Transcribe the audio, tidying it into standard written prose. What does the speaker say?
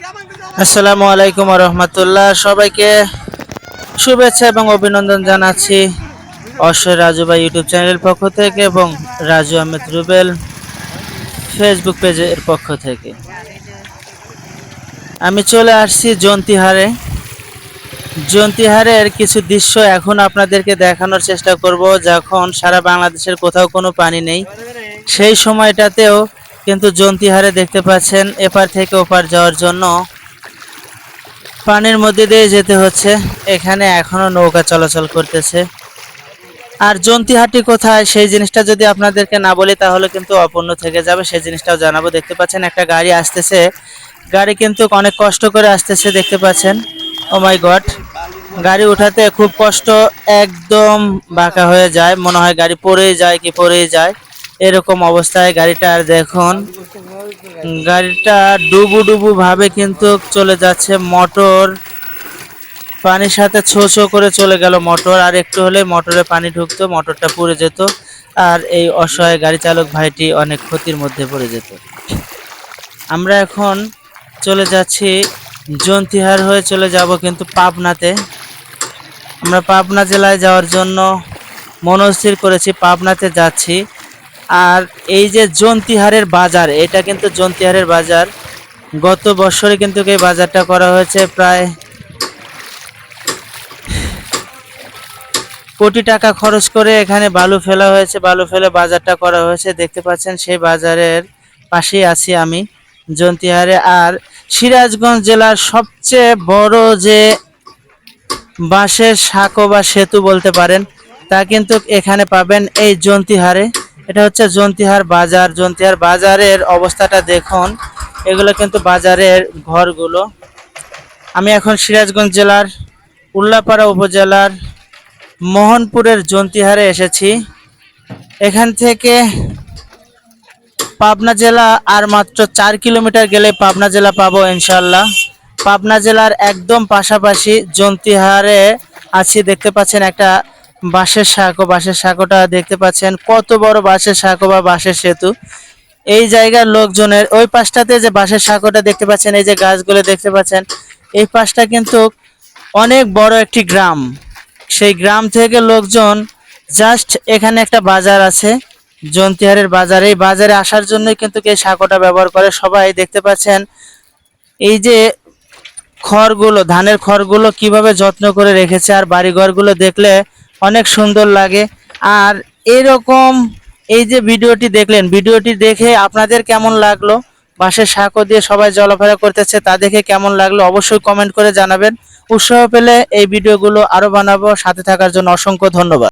আসসালামু আলাইকুম ওয়া রাহমাতুল্লাহ। সবাইকে শুভেচ্ছা এবং অভিনন্দন জানাচ্ছি অশ্বয় রাজু ভাই ইউটিউব চ্যানেলের পক্ষ থেকে এবং রাজু আহমেদ রুবেল ফেসবুক পেজের পক্ষ থেকে। আমি চলে আসছি জন্তিহারের কিছু দৃশ্য এখন আপনাদেরকে দেখানোর চেষ্টা করব। যখন সারা বাংলাদেশের কোথাও কোনো পানি নেই সেই সময়টাতেও কিন্তু জন্তিহারে দেখতে পাচ্ছেন এপার থেকে ওপার যাওয়ার জন্য পানির মধ্যে দিয়ে যেতে হচ্ছে। এখানে এখনো নৌকা চলাচল করতেছে। আর জন্তিহাটি কোথায় সেই জিনিসটা যদি আপনাদেরকে না বলি তাহলে কিন্তু অপূর্ণ থেকে যাবে, সেই জিনিসটাও জানাবো। দেখতে পাচ্ছেন একটা গাড়ি আসতেছে, গাড়ি কিন্তু অনেক কষ্ট করে আসতেছে দেখতে পাচ্ছেন। ও মাই গড, গাড়ি উঠাতে খুব কষ্ট, একদম বাঁকা হয়ে যায়, মনে হয় গাড়ি পড়েই যায় এরকম অবস্থায় গাড়িটা। আর দেখুন গাড়িটা ডুবু ডুবু ভাবে কিন্তু চলে যাচ্ছে। মোটর পানির সাথে ছো ছো করে চলে গেল মোটর, আর একটু হলে মোটরে পানি ঢুকতো, মোটরটা পুড়ে যেত, আর এই অসহায় গাড়ি চালক ভাইটি অনেক ক্ষতির মধ্যে পড়ে যেত। আমরা এখন চলে যাচ্ছি জন্তিহার হয়ে চলে যাব কিন্তু পাবনাতে। আমরা পাবনা জেলায় যাওয়ার জন্য মনস্থির করেছি, পাবনাতে যাচ্ছি। আর এই যে জন্তিহারের বাজার, এটা কিন্তু জন্তিহারের বাজার। গত বছরে কিন্তু এই বাজারটা করা হয়েছে, প্রায় কোটি টাকা খরচ করে এখানে বালু ফেলা হয়েছে, বালু ফেলে বাজারটা করা হয়েছে। দেখতে পাচ্ছেন সেই বাজারের পাশেই আছি আমি জন্তিহারে। আর সিরাজগঞ্জ জেলার সবচেয়ে বড় যে বাঁশের সাঁকো বা সেতু বলতে পারেন তা কিন্তু এখানে পাবেন এই জন্তিহারে। এটা হচ্ছে জন্তিহার বাজার। জন্তিহার বাজারের অবস্থাটা দেখুন, এগুলো কিন্তু বাজারের ঘরগুলো। আমি এখন সিরাজগঞ্জ জেলার উল্লাপাড়া উপজেলার মোহনপুরের জন্তিহারে এসেছি। এখান থেকে পাবনা জেলা আর মাত্র 4 কিলোমিটার গেলে পাবনা জেলা পাবো ইনশাল্লাহ। পাবনা জেলার একদম পাশাপাশি জন্তিহারে আছি। দেখতে পাচ্ছেন একটা বাঁশের সাঁকো, বাঁশের সাঁকোটা দেখতে পাচ্ছেন কত বড় বাঁশের সাঁকো বা বাঁশের সেতু। এই জায়গার লোকজনের ওই পাশটাতে যে বাঁশের সাঁকোটা দেখতে পাচ্ছেন, এই যে গাছগুলো দেখতে পাচ্ছেন, এই পাশটা কিন্তু অনেক বড় একটি গ্রাম। সেই গ্রাম থেকে লোকজন জাস্ট এখানে একটা বাজার আছে জন্তিহারের বাজার, এই বাজারে আসার জন্যই কিন্তু এই সাঁকোটা ব্যবহার করে সবাই। দেখতে পাচ্ছেন এই যে খড়গুলো, ধানের খড়গুলো কিভাবে যত্ন করে রেখেছে, আর বাড়িঘরগুলো দেখলে অনেক সুন্দর লাগে। আর এরকম এই যে ভিডিওটি দেখলেন, ভিডিওটি দেখে আপনাদের কেমন লাগলো? বাঁশের সাঁকো দিয়ে সবাই চলাফেরা করতেছে, তা দেখে কেমন লাগলো অবশ্যই কমেন্ট করে জানাবেন। উৎসাহ পেলে এই ভিডিওগুলো আরো বানাবো। সাথে থাকার জন্য অসংখ্য ধন্যবাদ।